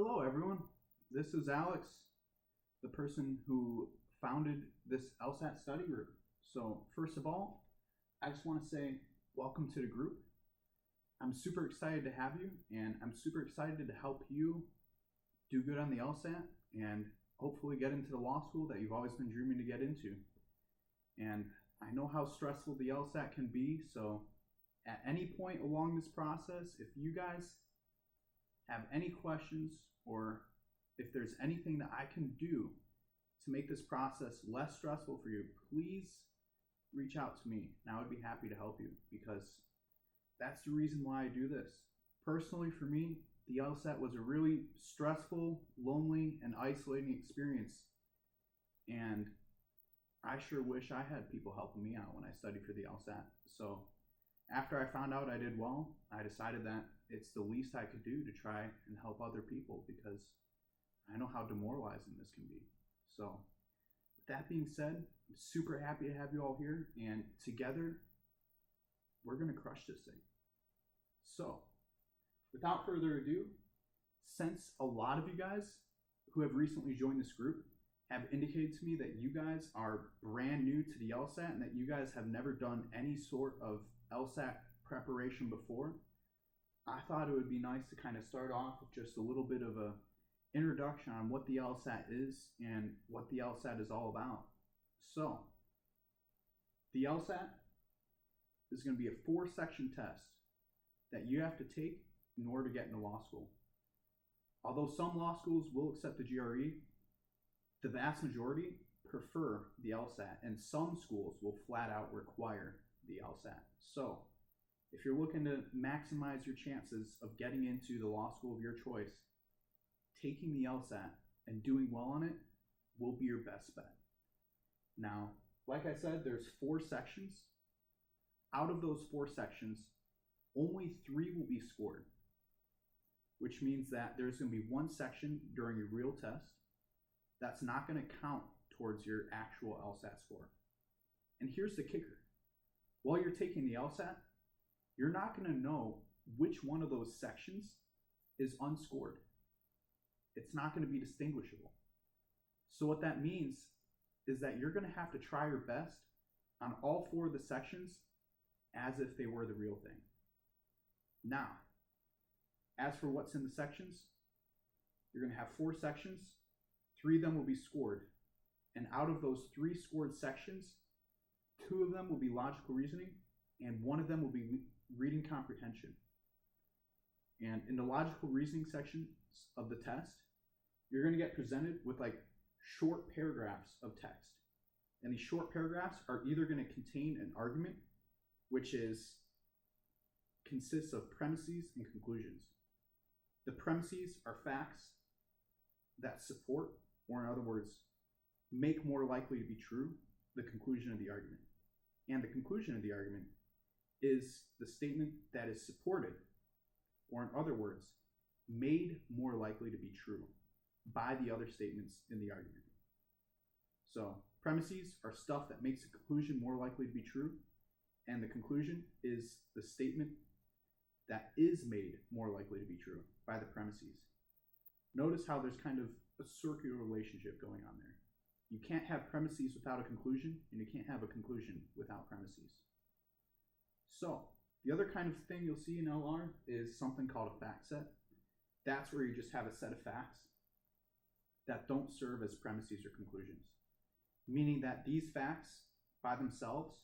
Hello, everyone. This is Alex, the person who founded this LSAT study group. So, first of all, I just want to say welcome to the group. I'm super excited to have you, and I'm super excited to help you do good on the LSAT and hopefully get into the law school that you've always been dreaming to get into. And I know how stressful the LSAT can be, so at any point along this process, if you guys have any questions or if there's anything that I can do to make this process less stressful for you, please reach out to me and I would be happy to help you, because that's the reason why I do this. Personally, for me, the LSAT was a really stressful, lonely, and isolating experience, and I sure wish I had people helping me out when I studied for the LSAT. So after I found out I did well, I decided that it's the least I could do to try and help other people, because I know how demoralizing this can be. So with that being said, I'm super happy to have you all here, and together we're going to crush this thing. So without further ado, since a lot of you guys who have recently joined this group have indicated to me that you guys are brand new to the LSAT and that you guys have never done any sort of LSAT preparation before, I thought it would be nice to kind of start off with just a little bit of a introduction on what the LSAT is and what the LSAT is all about. So, the LSAT is going to be a 4-section test that you have to take in order to get into law school. Although some law schools will accept the GRE, the vast majority prefer the LSAT, and some schools will flat out require the LSAT. So, if you're looking to maximize your chances of getting into the law school of your choice, taking the LSAT and doing well on it will be your best bet. Now, like I said, there's 4 sections. Out of those 4 sections, only 3 will be scored, which means that there's going to be 1 section during your real test that's not going to count towards your actual LSAT score. And here's the kicker. While you're taking the LSAT, you're not going to know which one of those sections is unscored. It's not going to be distinguishable. So what that means is that you're going to have to try your best on all 4 of the sections as if they were the real thing. Now, as for what's in the sections, you're going to have 4 sections. 3 of them will be scored. And out of those 3 scored sections, 2 of them will be logical reasoning, and 1 of them will be reading comprehension. And in the logical reasoning section of the test, you're going to get presented with like short paragraphs of text. And these short paragraphs are either going to contain an argument, which consists of premises and conclusions. The premises are facts that support, or in other words, make more likely to be true, the conclusion of the argument. And the conclusion of the argument is the statement that is supported, or in other words, made more likely to be true by the other statements in the argument. So, premises are stuff that makes the conclusion more likely to be true, and the conclusion is the statement that is made more likely to be true by the premises. Notice how there's kind of a circular relationship going on there. You can't have premises without a conclusion, and you can't have a conclusion without premises. So, the other kind of thing you'll see in LR is something called a fact set. That's where you just have a set of facts that don't serve as premises or conclusions, meaning that these facts by themselves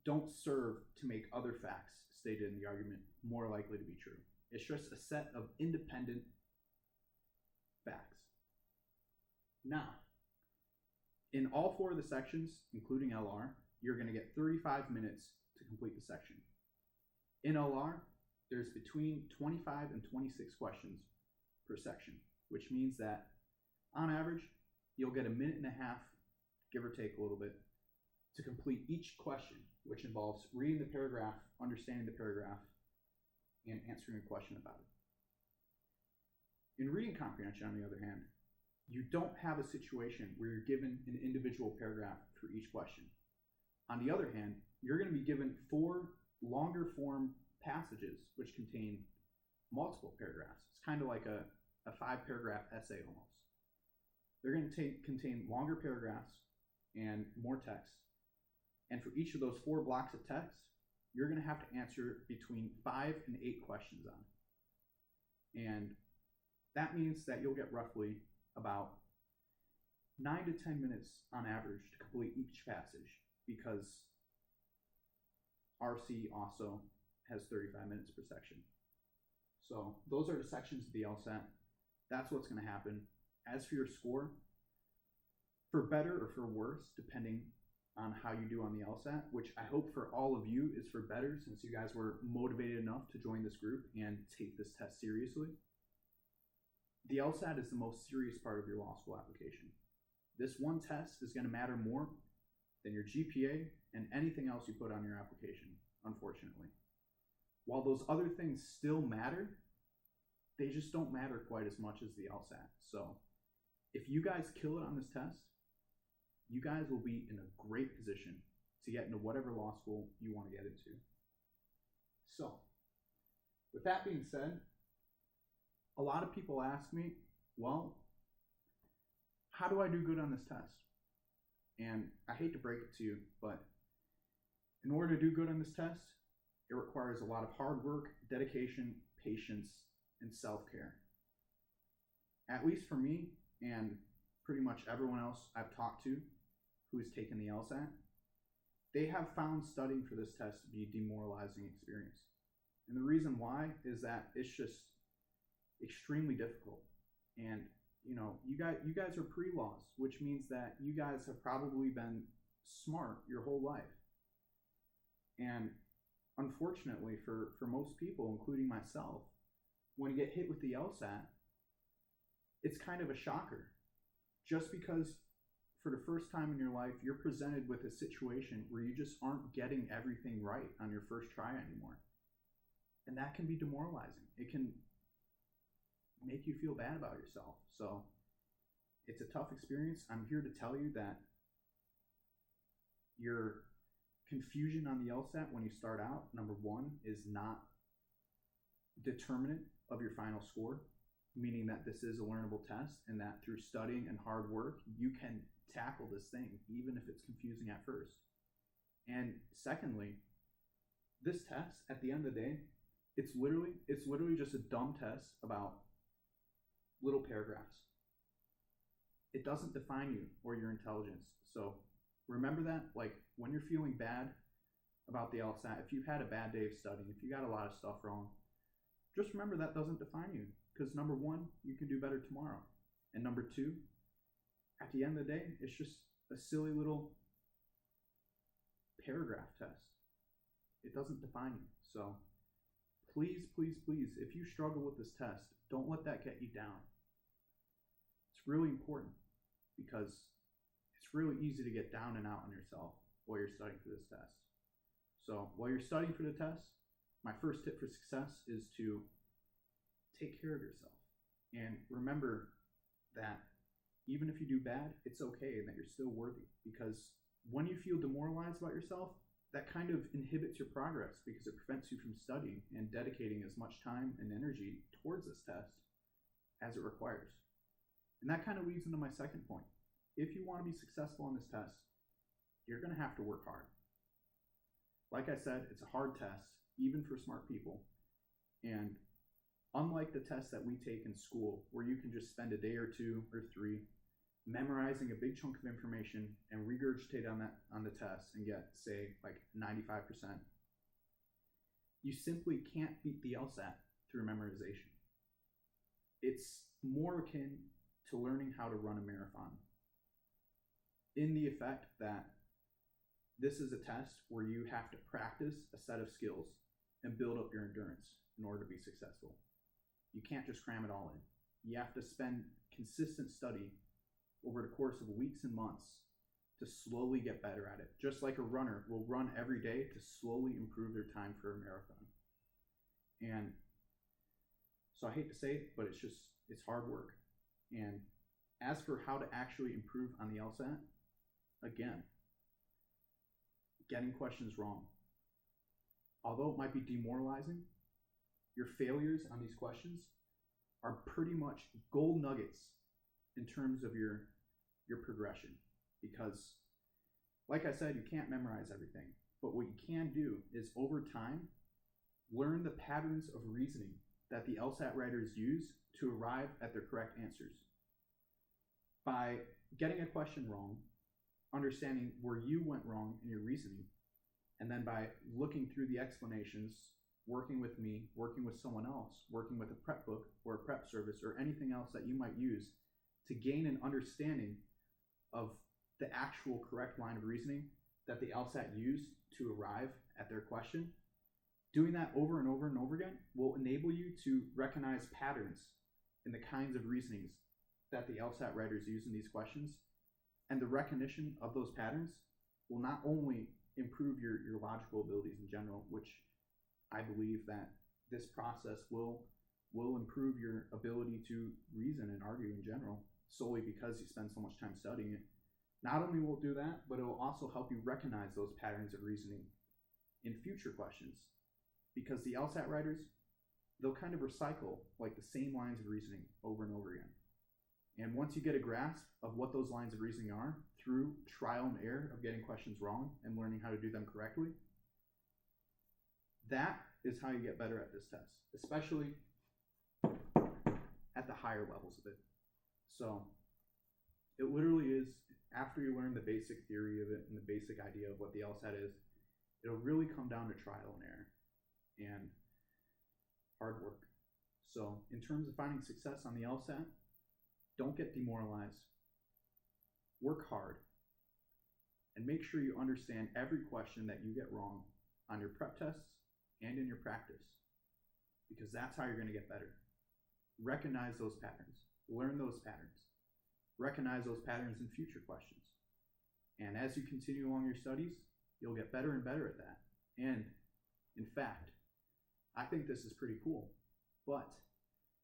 don't serve to make other facts stated in the argument more likely to be true. It's just a set of independent facts. Now, in all 4 of the sections, including LR, you're going to get 35 minutes to complete the section. In LR, there's between 25 and 26 questions per section, which means that on average, you'll get a minute and a half, give or take a little bit, to complete each question, which involves reading the paragraph, understanding the paragraph, and answering a question about it. In reading comprehension, on the other hand, you don't have a situation where you're given an individual paragraph for each question. On the other hand, you're going to be given 4 longer form passages which contain multiple paragraphs. It's kind of like a a 5-paragraph essay almost. They're going to contain longer paragraphs and more text. And for each of those 4 blocks of text, you're going to have to answer between 5 and 8 questions on it. And that means that you'll get roughly about 9 to 10 minutes on average to complete each passage, because RC also has 35 minutes per section. So those are the sections of the LSAT. That's what's going to happen. As for your score, for better or for worse, depending on how you do on the LSAT, which I hope for all of you is for better, since you guys were motivated enough to join this group and take this test seriously. The LSAT is the most serious part of your law school application. This one test is going to matter more than your GPA and anything else you put on your application, unfortunately. While those other things still matter, they just don't matter quite as much as the LSAT. So if you guys kill it on this test, you guys will be in a great position to get into whatever law school you want to get into. So with that being said, a lot of people ask me, well, how do I do good on this test? And I hate to break it to you, but in order to do good on this test, it requires a lot of hard work, dedication, patience, and self-care. At least for me, and pretty much everyone else I've talked to who has taken the LSAT, they have found studying for this test to be a demoralizing experience. And the reason why is that it's just extremely difficult. And you know, you guys are pre-laws, which means that you guys have probably been smart your whole life. And unfortunately for most people, including myself, when you get hit with the LSAT, it's kind of a shocker. Just because for the first time in your life, you're presented with a situation where you just aren't getting everything right on your first try anymore. And that can be demoralizing. It can make you feel bad about yourself. So it's a tough experience. I'm here to tell you that your confusion on the LSAT when you start out, number one, is not determinant of your final score, meaning that this is a learnable test and that through studying and hard work, you can tackle this thing, even if it's confusing at first. And secondly, this test, at the end of the day, it's literally just a dumb test about little paragraphs. It doesn't define you or your intelligence. So remember that, like when you're feeling bad about the LSAT, if you've had a bad day of studying, if you got a lot of stuff wrong, just remember that doesn't define you. Because number one, you can do better tomorrow. And number two, at the end of the day, it's just a silly little paragraph test. It doesn't define you. So please, please, please, if you struggle with this test, don't let that get you down. It's really important because it's really easy to get down and out on yourself while you're studying for this test. So while you're studying for the test, my first tip for success is to take care of yourself. And remember that even if you do bad, it's okay and that you're still worthy. Because when you feel demoralized about yourself, that kind of inhibits your progress because it prevents you from studying and dedicating as much time and energy towards this test as it requires. And that kind of leads into my second point. If you want to be successful on this test, you're going to have to work hard. Like I said, it's a hard test, even for smart people. And unlike the tests that we take in school, where you can just spend a day or 2 or 3 memorizing a big chunk of information and regurgitate on the test and get, say, like 95%, you simply can't beat the LSAT through memorization. It's more akin to learning how to run a marathon, in the effect that this is a test where you have to practice a set of skills and build up your endurance in order to be successful. You can't just cram it all in. You have to spend consistent study over the course of weeks and months to slowly get better at it. Just like a runner will run every day to slowly improve their time for a marathon. And so I hate to say it, but it's hard work. And as for how to actually improve on the LSAT, again, getting questions wrong. Although it might be demoralizing, your failures on these questions are pretty much gold nuggets in terms of your progression. Because, like I said, you can't memorize everything. But what you can do is, over time, learn the patterns of reasoning that the LSAT writers use to arrive at their correct answers. By getting a question wrong, understanding where you went wrong in your reasoning, and then by looking through the explanations, working with me, working with someone else, working with a prep book or a prep service or anything else that you might use to gain an understanding of the actual correct line of reasoning that the LSAT used to arrive at their question, doing that over and over and over again will enable you to recognize patterns in the kinds of reasonings that the LSAT writers use in these questions. And the recognition of those patterns will not only improve your logical abilities in general, which I believe that this process will improve your ability to reason and argue in general, solely because you spend so much time studying it. Not only will it do that, but it will also help you recognize those patterns of reasoning in future questions. Because the LSAT writers, they'll kind of recycle like the same lines of reasoning over and over again. And once you get a grasp of what those lines of reasoning are through trial and error of getting questions wrong and learning how to do them correctly, that is how you get better at this test, especially at the higher levels of it. So it literally is, after you learn the basic theory of it and the basic idea of what the LSAT is, it'll really come down to trial and error and hard work. So in terms of finding success on the LSAT, don't get demoralized. Work hard. And make sure you understand every question that you get wrong on your prep tests and in your practice. Because that's how you're going to get better. Recognize those patterns. Learn those patterns. Recognize those patterns in future questions. And as you continue along your studies, you'll get better and better at that. And in fact, I think this is pretty cool, but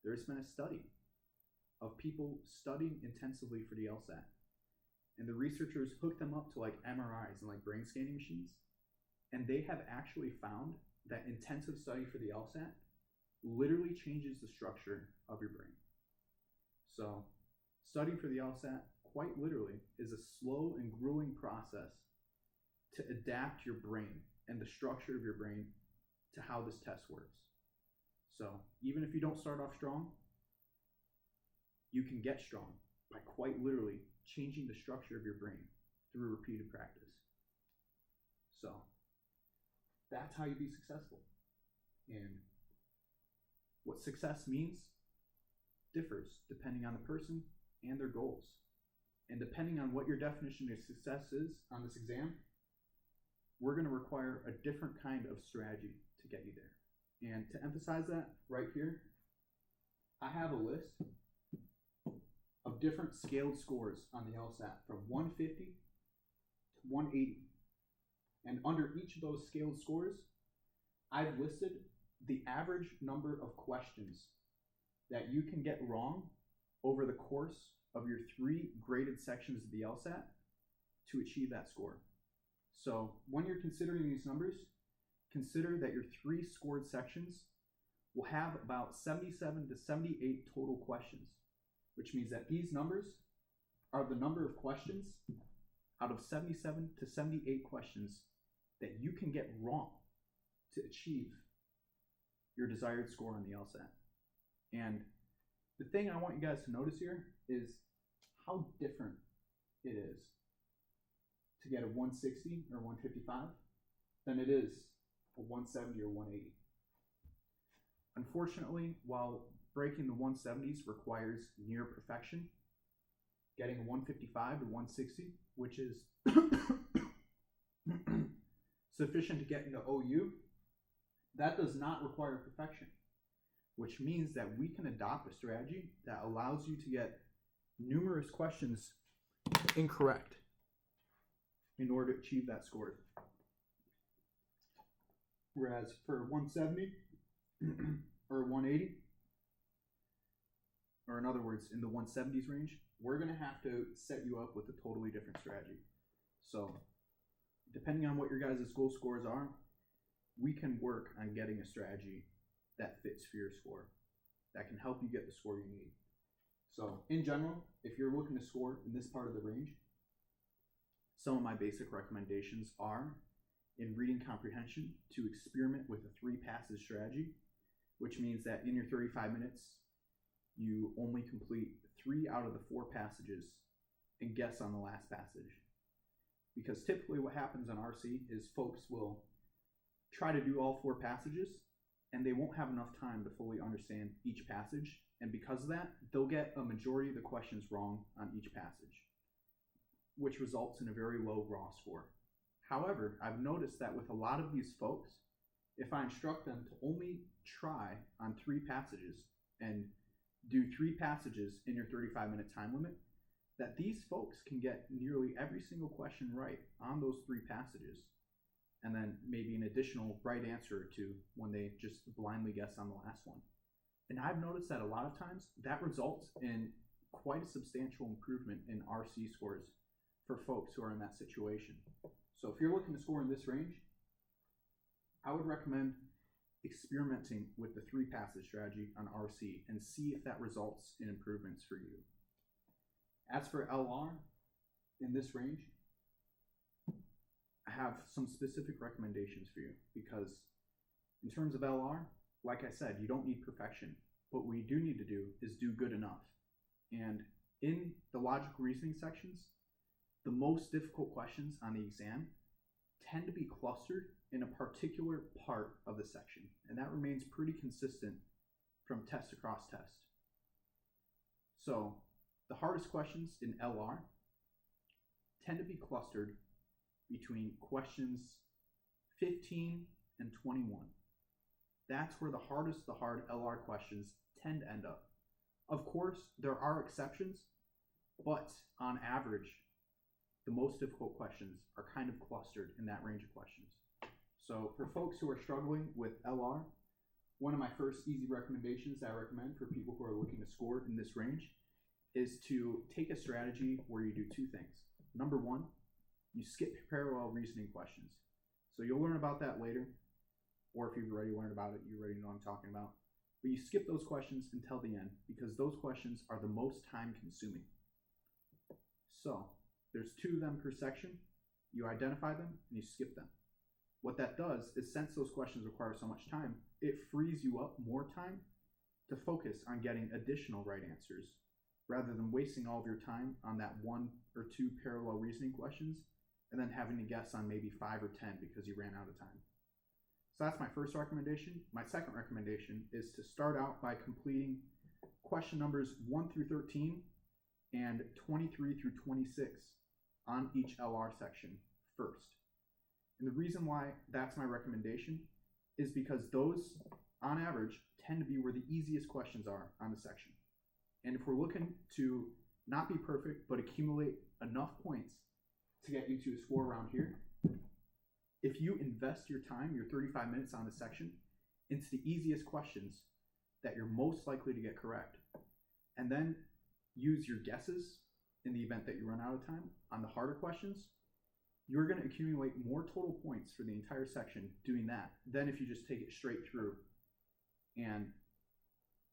there's been a study of people studying intensively for the LSAT. And the researchers hooked them up to like MRIs and like brain scanning machines. And they have actually found that intensive study for the LSAT literally changes the structure of your brain. So studying for the LSAT, quite literally, is a slow and grueling process to adapt your brain and the structure of your brain to how this test works. So even if you don't start off strong, you can get strong by quite literally changing the structure of your brain through repeated practice. So that's how you be successful. And what success means differs depending on the person and their goals. And depending on what your definition of success is on this exam, we're going to require a different kind of strategy to get you there. And to emphasize that right here, I have a list of different scaled scores on the LSAT from 150 to 180. And under each of those scaled scores, I've listed the average number of questions that you can get wrong over the course of your 3 graded sections of the LSAT to achieve that score. So when you're considering these numbers, consider that your 3 scored sections will have about 77 to 78 total questions, which means that these numbers are the number of questions out of 77 to 78 questions that you can get wrong to achieve your desired score on the LSAT. And the thing I want you guys to notice here is how different it is to get a 160 or 155 than it is a 170 or 180. Unfortunately, while breaking the 170s requires near perfection, getting a 155 to 160, which is sufficient to get into OU, that does not require perfection, which means that we can adopt a strategy that allows you to get numerous questions incorrect in order to achieve that score. Whereas for 170 or 180, or in other words, in the 170s range, we're going to have to set you up with a totally different strategy. So depending on what your guys' goal scores are, we can work on getting a strategy that fits for your score. that can help you get the score you need. So in general, if you're looking to score in this part of the range, some of my basic recommendations are in reading comprehension to experiment with a 3-passage strategy, which means that in your 35 minutes, you only complete 3 out of the 4 passages and guess on the last passage. Because typically what happens on RC is folks will try to do all 4 passages and they won't have enough time to fully understand each passage. And because of that, they'll get a majority of the questions wrong on each passage, which results in a very low raw score. However, I've noticed that with a lot of these folks, if I instruct them to only try on 3 passages and do 3 passages in your 35-minute time limit, that these folks can get nearly every single question right on those 3 passages, and then maybe an additional right answer or 2 when they just blindly guess on the last one. And I've noticed that a lot of times that results in quite a substantial improvement in RC scores for folks who are in that situation. So if you're looking to score in this range, I would recommend experimenting with the 3-passage strategy on RC and see if that results in improvements for you. As for LR, in this range, I have some specific recommendations for you, because in terms of LR, like I said, you don't need perfection. What we do need to do is do good enough. And in the logical reasoning sections, the most difficult questions on the exam tend to be clustered in a particular part of the section, and that remains pretty consistent from test across test. So the hardest questions in LR tend to be clustered between questions 15 and 21. That's where the hard LR questions tend to end up. Of course, there are exceptions, but on average, the most difficult questions are kind of clustered in that range of questions. So for folks who are struggling with LR, one of my first easy recommendations I recommend for people who are looking to score in this range is to take a strategy where you do 2 things. Number 1, you skip parallel reasoning questions. So you'll learn about that later, or if you've already learned about it, you already know what I'm talking about. But you skip those questions until the end, because those questions are the most time consuming. So there's 2 of them per section. You identify them and you skip them. What that does is, since those questions require so much time, it frees you up more time to focus on getting additional right answers, rather than wasting all of your time on that 1 or 2 parallel reasoning questions and then having to guess on maybe 5 or 10 because you ran out of time. So that's my first recommendation. My second recommendation is to start out by completing question numbers 1 through 13 and 23 through 26 on each LR section first. And the reason why that's my recommendation is because those, on average, tend to be where the easiest questions are on the section. And if we're looking to not be perfect, but accumulate enough points to get you to a score around here, if you invest your time, your 35 minutes on the section, into the easiest questions that you're most likely to get correct, and then use your guesses in the event that you run out of time on the harder questions, you're going to accumulate more total points for the entire section doing that than if you just take it straight through and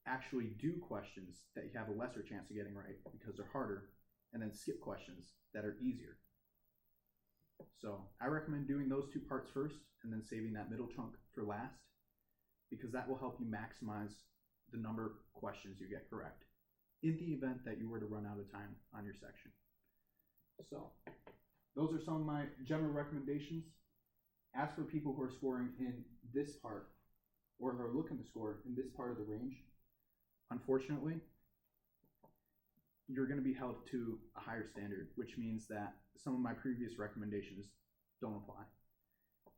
actually do questions that you have a lesser chance of getting right because they're harder, and then skip questions that are easier. So I recommend doing those 2 parts first and then saving that middle chunk for last, because that will help you maximize the number of questions you get correct in the event that you were to run out of time on your section. So those are some of my general recommendations. As for people who are scoring in this part, or who are looking to score in this part of the range, unfortunately, you're going to be held to a higher standard, which means that some of my previous recommendations don't apply.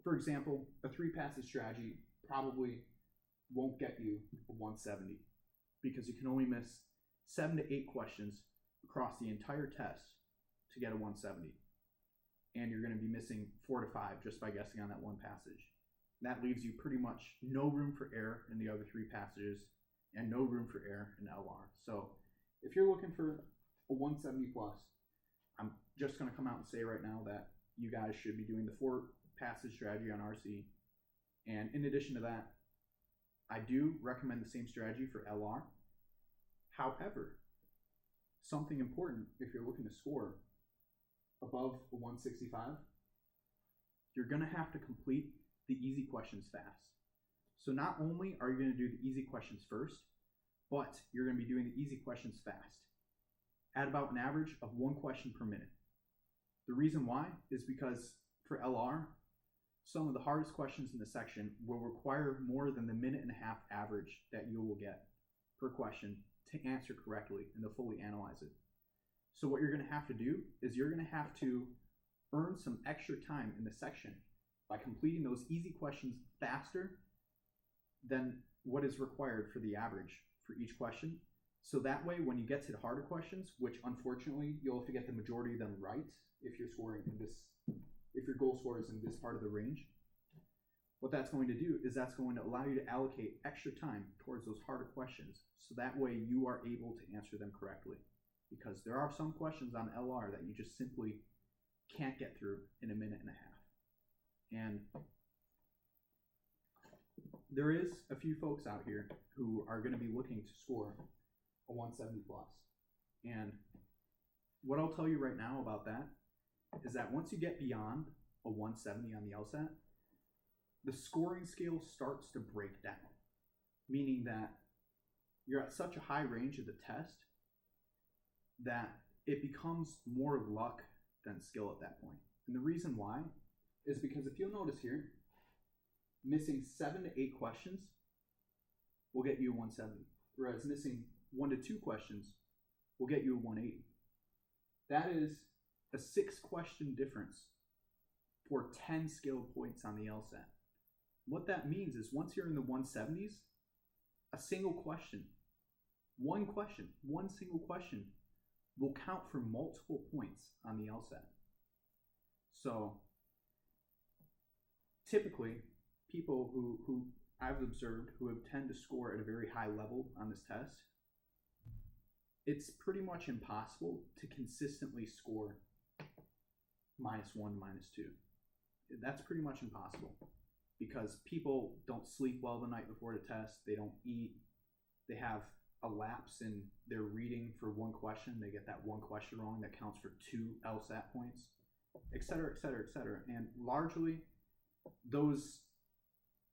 For example, a 3-passage strategy probably won't get you a 170, because you can only miss 7 to 8 questions across the entire test to get a 170. And you're going to be missing 4 to 5 just by guessing on that 1 passage. That leaves you pretty much no room for error in the other 3 passages and no room for error in LR. So if you're looking for a 170 plus, I'm just going to come out and say right now that you guys should be doing the 4-passage strategy on RC. And in addition to that, I do recommend the same strategy for LR. However, something important if you're looking to score above a 165, you're going to have to complete the easy questions fast. So not only are you going to do the easy questions first, but you're going to be doing the easy questions fast at about an average of 1 question per minute. The reason why is because for LR, some of the hardest questions in the section will require more than the 1.5 minute average that you will get per question to answer correctly and to fully analyze it. So what you're going to have to do is you're going to have to earn some extra time in the section by completing those easy questions faster than what is required for the average for each question. So that way, when you get to the harder questions, which unfortunately you'll have to get the majority of them right if you're scoring in this, if your goal score is in this part of the range, what that's going to do is that's going to allow you to allocate extra time towards those harder questions. So that way you are able to answer them correctly. Because there are some questions on LR that you just simply can't get through in 1.5 minutes. And there is a few folks out here who are going to be looking to score a 170 plus. And what I'll tell you right now about that is that once you get beyond a 170 on the LSAT, the scoring scale starts to break down, meaning that you're at such a high range of the test that it becomes more luck than skill at that point. And the reason why is because if you'll notice here, missing 7 to 8 questions will get you a 170, whereas missing 1 to 2 questions will get you a 180. That is a 6 question difference for 10 skill points on the LSAT. What that means is once you're in the 170s, a single question, one single question will count for multiple points on the LSAT. So typically, people who I've observed who have tend to score at a very high level on this test, it's pretty much impossible to consistently score -1, -2. That's pretty much impossible because people don't sleep well the night before the test. They don't eat. They have a lapse in their reading for 1 question. They get that 1 question wrong that counts for 2 LSAT points, et cetera, et cetera, et cetera. And largely, those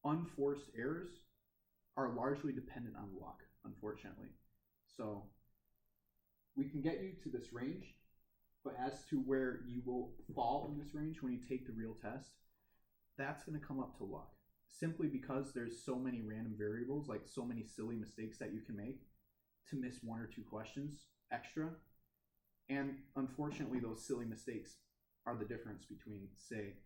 unforced errors are largely dependent on luck, unfortunately. So we can get you to this range, but as to where you will fall in this range when you take the real test, that's going to come up to luck. Simply because there's so many random variables, like so many silly mistakes that you can make to miss 1 or 2 questions extra. And unfortunately, those silly mistakes are the difference between, say,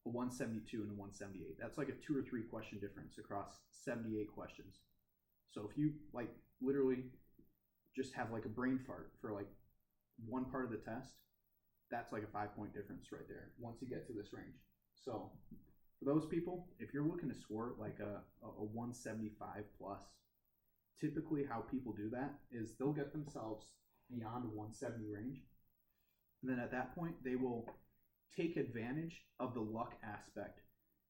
a 172 and a 178. That's like a 2 or 3 question difference across 78 questions. So if you like literally just have like a brain fart for like 1 part of the test, that's like a 5-point difference right there once you get to this range. So for those people, if you're looking to score like a 175 plus, typically how people do that is they'll get themselves beyond a 170 range. And then at that point, they will take advantage of the luck aspect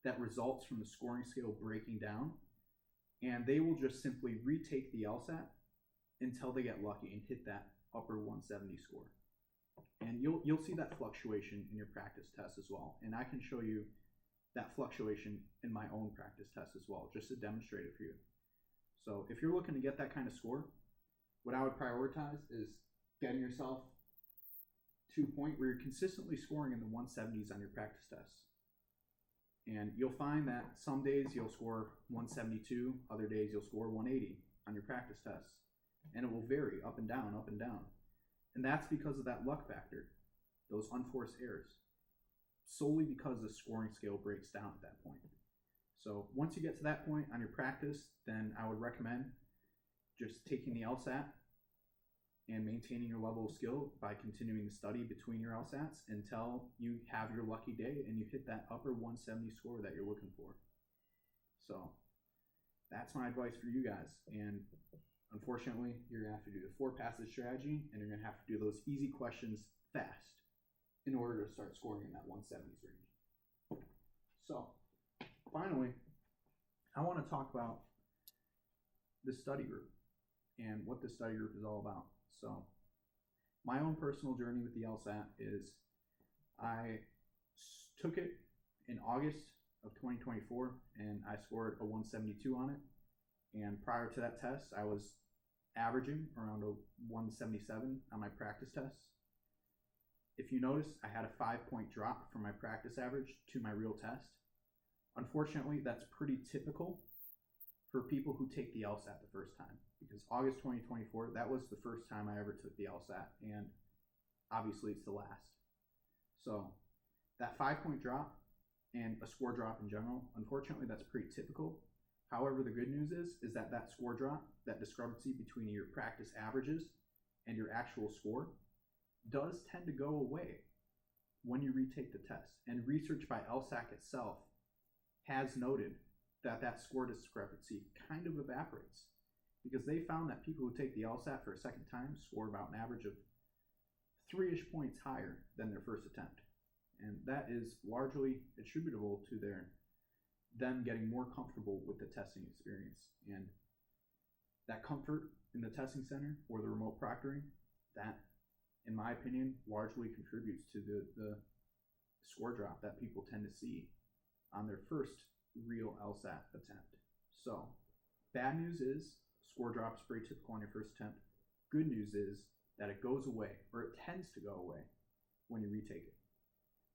that results from the scoring scale breaking down. And they will just simply retake the LSAT until they get lucky and hit that upper 170 score. And you'll see that fluctuation in your practice test as well. And I can show you that fluctuation in my own practice test as well, just to demonstrate it for you. So if you're looking to get that kind of score, what I would prioritize is getting yourself to a point where you're consistently scoring in the 170s on your practice tests. And you'll find that some days you'll score 172, other days you'll score 180 on your practice tests. And it will vary up and down, up and down. And that's because of that luck factor, those unforced errors, solely because the scoring scale breaks down at that point. So once you get to that point on your practice, then I would recommend just taking the LSAT and maintaining your level of skill by continuing to study between your LSATs until you have your lucky day and you hit that upper 170 score that you're looking for. So that's my advice for you guys. And unfortunately, you're going to have to do the 4 passage strategy, and you're going to have to do those easy questions fast in order to start scoring in that 170s range. So finally, I want to talk about this study group and what this study group is all about. So my own personal journey with the LSAT is I took it in August of 2024 and I scored a 172 on it. And prior to that test, I was averaging around a 177 on my practice tests. If you notice, I had a 5-point drop from my practice average to my real test. Unfortunately, that's pretty typical for people who take the LSAT the first time, because August 2024, that was the first time I ever took the LSAT, and obviously it's the last. So that 5-point drop and a score drop in general, unfortunately, that's pretty typical. However, the good news is that that score drop, that discrepancy between your practice averages and your actual score, does tend to go away when you retake the test. And research by LSAC itself has noted that that score discrepancy kind of evaporates, because they found that people who take the LSAT for a second time score about an average of 3-ish points higher than their first attempt. And that is largely attributable to them getting more comfortable with the testing experience. And that comfort in the testing center or the remote proctoring, that, in my opinion, largely contributes to the score drop that people tend to see on their first real LSAT attempt. So, bad news is score drop is pretty typical on your first attempt. Good news is that it goes away, or it tends to go away when you retake it.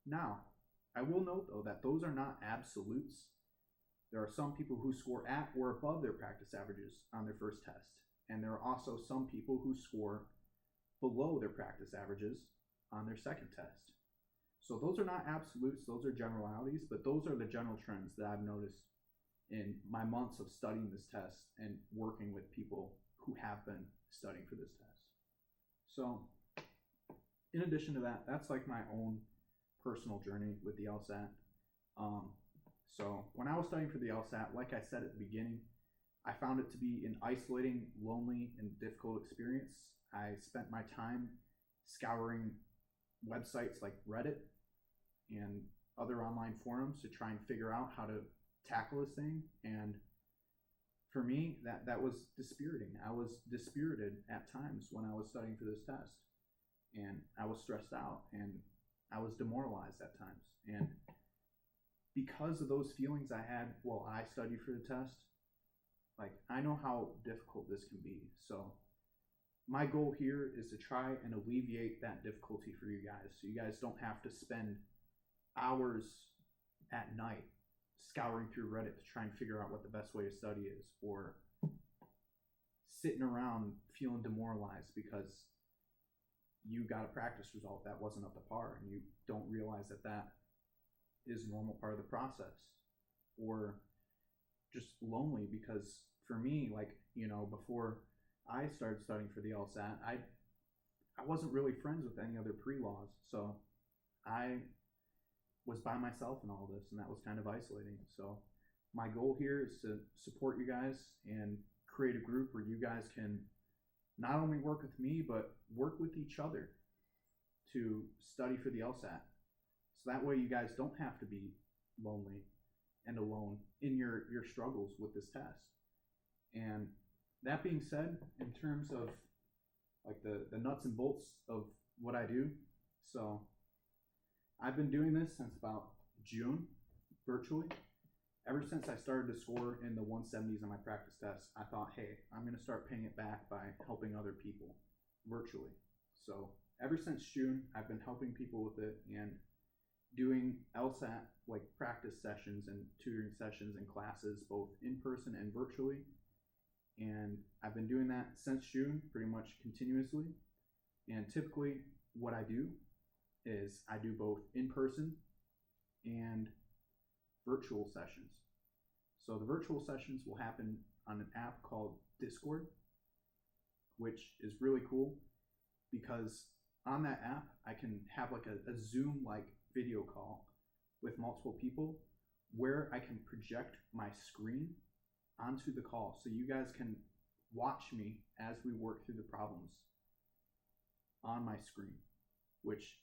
Now, I will note though that those are not absolutes. There are some people who score at or above their practice averages on their first test, and there are also some people who score below their practice averages on their second test. So those are not absolutes, those are generalities, but those are the general trends that I've noticed in my months of studying this test and working with people who have been studying for this test. So in addition to that, that's like my own personal journey with the LSAT. So when I was studying for the LSAT, like I said at the beginning, I found it to be an isolating, lonely, and difficult experience. I spent my time scouring websites like Reddit and other online forums to try and figure out how to tackle this thing. And for me, that was dispiriting. I was dispirited at times when I was studying for this test. And I was stressed out and I was demoralized at times. And because of those feelings I had while I studied for the test, like, I know how difficult this can be. So my goal here is to try and alleviate that difficulty for you guys, so you guys don't have to spend hours at night scouring through Reddit to try and figure out what the best way to study is, or sitting around feeling demoralized because you got a practice result that wasn't up to par and you don't realize that that is a normal part of the process, or just lonely because for me, like, you know, before I started studying for the LSAT, I wasn't really friends with any other pre-laws, so I was by myself in all this, and that was kind of isolating. So my goal here is to support you guys and create a group where you guys can not only work with me, but work with each other to study for the LSAT. So that way you guys don't have to be lonely and alone in your struggles with this test. And that being said, in terms of like the nuts and bolts of what I do, so I've been doing this since about June, virtually. Ever since I started to score in the 170s on my practice tests, I thought, hey, I'm going to start paying it back by helping other people virtually. So ever since June, I've been helping people with it and doing LSAT like practice sessions and tutoring sessions and classes, both in person and virtually. And I've been doing that since June, pretty much continuously. And typically what I do is I do both in person and virtual sessions. So the virtual sessions will happen on an app called Discord, which is really cool because on that app, I can have like a Zoom-like video call with multiple people where I can project my screen onto the call. So you guys can watch me as we work through the problems on my screen, which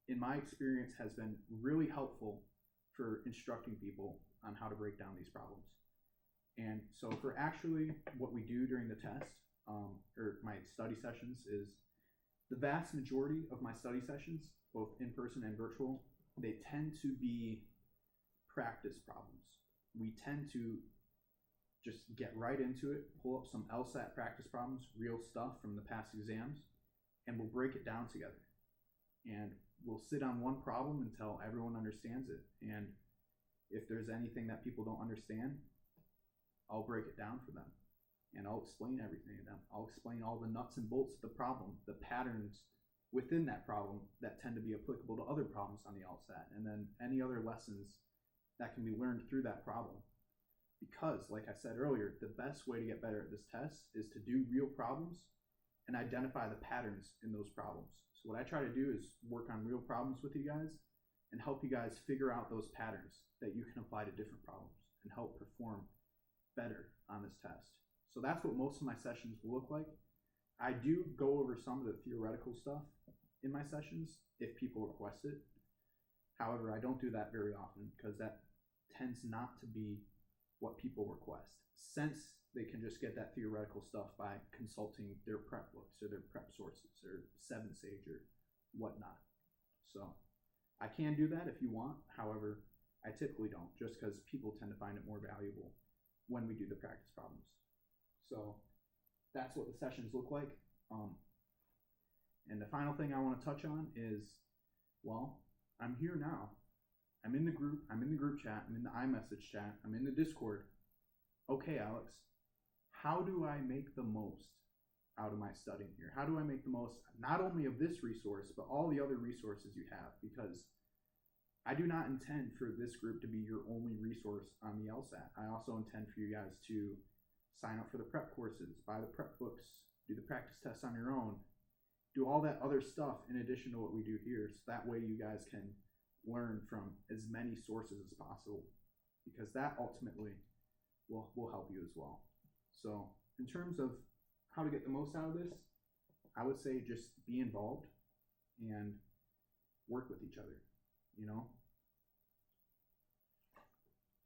in my experience has been really helpful for instructing people on how to break down these problems. And so for actually what we do during the test, or my study sessions, is the vast majority of my study sessions, both in person and virtual, they tend to be practice problems. We tend to just get right into it, pull up some LSAT practice problems, real stuff from the past exams, and we'll break it down together. And we'll sit on one problem until everyone understands it. And if there's anything that people don't understand, I'll break it down for them. And I'll explain everything to them. I'll explain all the nuts and bolts of the problem, the patterns within that problem that tend to be applicable to other problems on the LSAT, and then any other lessons that can be learned through that problem. Because, like I said earlier, the best way to get better at this test is to do real problems and identify the patterns in those problems. So what I try to do is work on real problems with you guys and help you guys figure out those patterns that you can apply to different problems and help perform better on this test. So that's what most of my sessions will look like. I do go over some of the theoretical stuff in my sessions if people request it. However, I don't do that very often because that tends not to be what people request, since they can just get that theoretical stuff by consulting their prep books or their prep sources or 7 Sage or whatnot. So I can do that if you want. However, I typically don't, just because people tend to find it more valuable when we do the practice problems. So that's what the sessions look like. And the final thing I want to touch on is, well, I'm here now. I'm in the group chat, I'm in the iMessage chat, I'm in the Discord. Okay, Alex, how do I make the most out of my studying here? How do I make the most not only of this resource, but all the other resources you have? Because I do not intend for this group to be your only resource on the LSAT. I also intend for you guys to sign up for the prep courses, buy the prep books, do the practice tests on your own, do all that other stuff in addition to what we do here, so that way you guys can learn from as many sources as possible, because that ultimately will help you as well. So in terms of how to get the most out of this, I would say just be involved and work with each other. You know,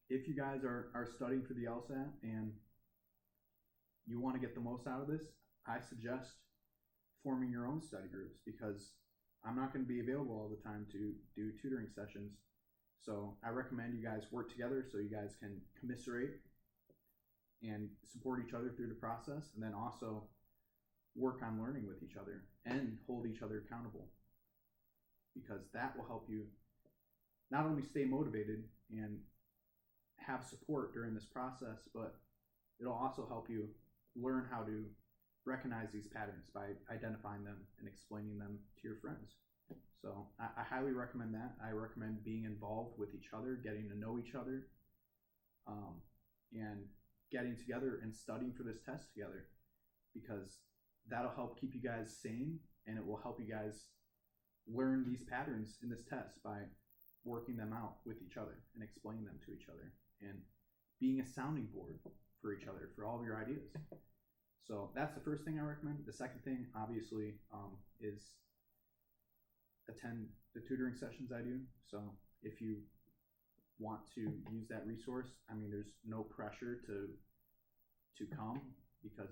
if you guys are studying for the LSAT and you want to get the most out of this, I suggest forming your own study groups, because I'm not going to be available all the time to do tutoring sessions. So I recommend you guys work together so you guys can commiserate and support each other through the process, and then also work on learning with each other and hold each other accountable, because that will help you not only stay motivated and have support during this process, but it'll also help you learn how to recognize these patterns by identifying them and explaining them to your friends. So I highly recommend that. I recommend being involved with each other, getting to know each other, and getting together and studying for this test together, because that'll help keep you guys sane, and it will help you guys learn these patterns in this test by working them out with each other and explaining them to each other and being a sounding board for each other for all of your ideas. So that's the first thing I recommend. The second thing, obviously, is attend the tutoring sessions I do. So if you want to use that resource, I mean, there's no pressure to come, because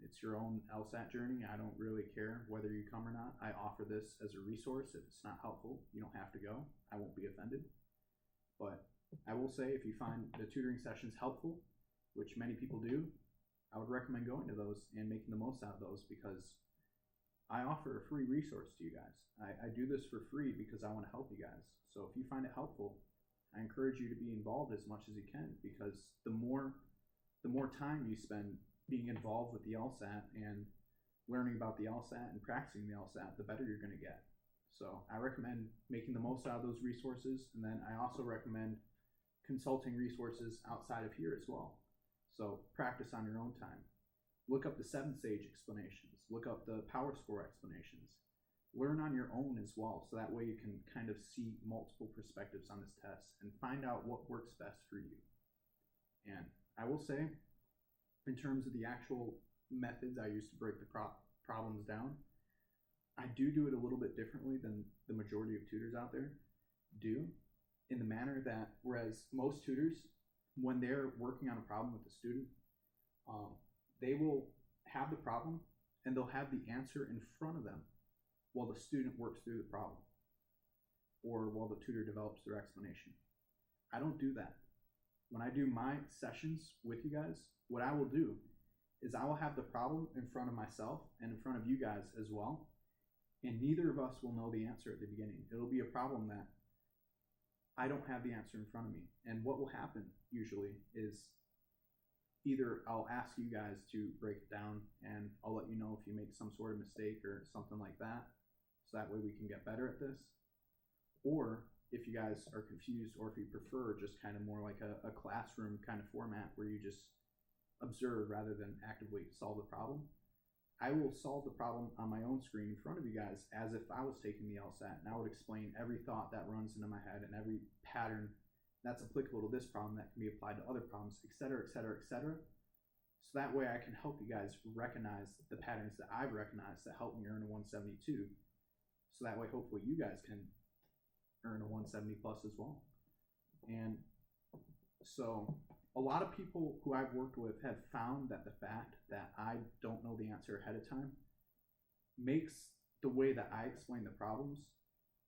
it's your own LSAT journey. I don't really care whether you come or not. I offer this as a resource. If it's not helpful, you don't have to go. I won't be offended. But I will say, if you find the tutoring sessions helpful, which many people do, I would recommend going to those and making the most out of those, because I offer a free resource to you guys. I do this for free because I want to help you guys. So if you find it helpful, I encourage you to be involved as much as you can, because the more time you spend being involved with the LSAT and learning about the LSAT and practicing the LSAT, the better you're going to get. So I recommend making the most out of those resources, and then I also recommend consulting resources outside of here as well. So practice on your own time. Look up the 7 Sage explanations. Look up the Power Score explanations. Learn on your own as well, so that way you can kind of see multiple perspectives on this test and find out what works best for you. And I will say, in terms of the actual methods I use to break the problems down, I do it a little bit differently than the majority of tutors out there do, in the manner that, whereas most tutors when they're working on a problem with the student, they will have the problem and they'll have the answer in front of them while the student works through the problem or while the tutor develops their explanation. I don't do that. When I do my sessions with you guys, what I will do is I will have the problem in front of myself and in front of you guys as well, and neither of us will know the answer at the beginning. It'll be a problem that I don't have the answer in front of me. And what will happen usually is either I'll ask you guys to break it down and I'll let you know if you make some sort of mistake or something like that, so that way we can get better at this. Or if you guys are confused, or if you prefer just kind of more like a classroom kind of format where you just observe rather than actively solve the problem, I will solve the problem on my own screen in front of you guys as if I was taking the LSAT, and I would explain every thought that runs into my head and every pattern that's applicable to this problem that can be applied to other problems, etc., etc., etc. So that way I can help you guys recognize the patterns that I've recognized that help me earn a 172. So that way hopefully you guys can earn a 170 plus as well. And so a lot of people who I've worked with have found that the fact that I don't know the answer ahead of time makes the way that I explain the problems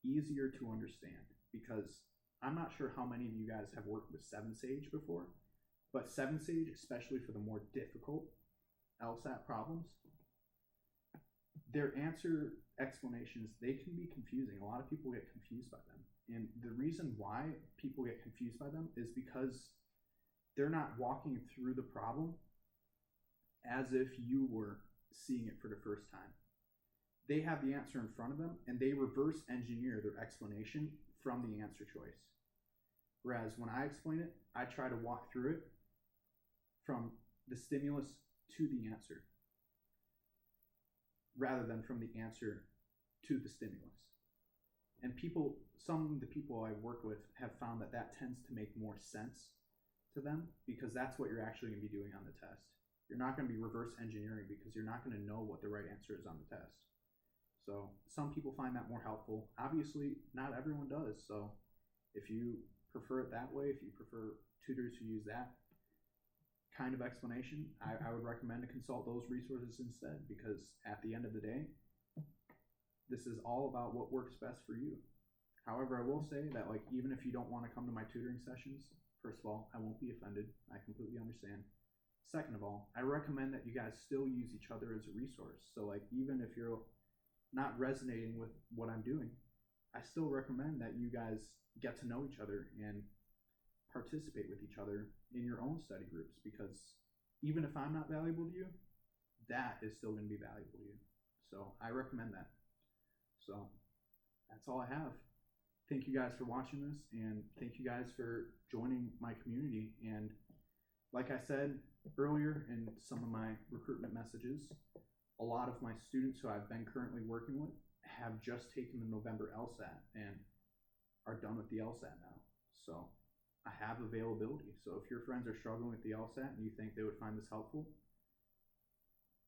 easier to understand, because I'm not sure how many of you guys have worked with 7-Sage before, but 7-Sage, especially for the more difficult LSAT problems, their answer explanations, they can be confusing. A lot of people get confused by them. And the reason why people get confused by them is because they're not walking through the problem as if you were seeing it for the first time. They have the answer in front of them and they reverse engineer their explanation from the answer choice. Whereas when I explain it, I try to walk through it from the stimulus to the answer, rather than from the answer to the stimulus. And some of the people I've worked with have found that that tends to make more sense to them, because that's what you're actually going to be doing on the test. You're not going to be reverse engineering because you're not going to know what the right answer is on the test. So some people find that more helpful. Obviously, not everyone does. So if you prefer it that way, if you prefer tutors who use that kind of explanation, I would recommend to consult those resources instead, because at the end of the day, this is all about what works best for you. However, I will say that, like, even if you don't want to come to my tutoring sessions, first of all, I won't be offended. I completely understand. Second of all, I recommend that you guys still use each other as a resource. So, like, even if you're not resonating with what I'm doing, I still recommend that you guys get to know each other and participate with each other in your own study groups, because even if I'm not valuable to you, that is still going to be valuable to you. So I recommend that. So that's all I have. Thank you guys for watching this, and thank you guys for joining my community. And like I said earlier in some of my recruitment messages, a lot of my students who I've been currently working with have just taken the November LSAT and are done with the LSAT now. So I have availability. So if your friends are struggling with the LSAT and you think they would find this helpful,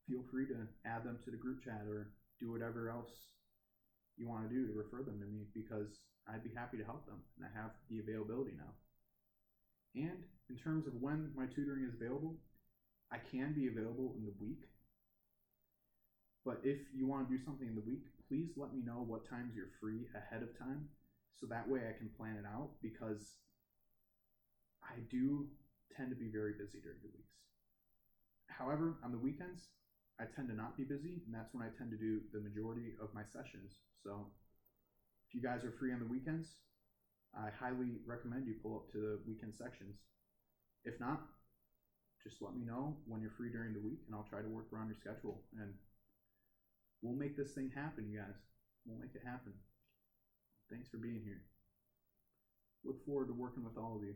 feel free to add them to the group chat or do whatever else you want to do to refer them to me, because I'd be happy to help them, and I have the availability now. And in terms of when my tutoring is available, I can be available in the week. But if you want to do something in the week, please let me know what times you're free ahead of time, so that way I can plan it out, because I do tend to be very busy during the weeks. However, on the weekends, I tend to not be busy, and that's when I tend to do the majority of my sessions. So if you guys are free on the weekends, I highly recommend you pull up to the weekend sections. If not, just let me know when you're free during the week, and I'll try to work around your schedule, and we'll make this thing happen, you guys. We'll make it happen. Thanks for being here. Look forward to working with all of you.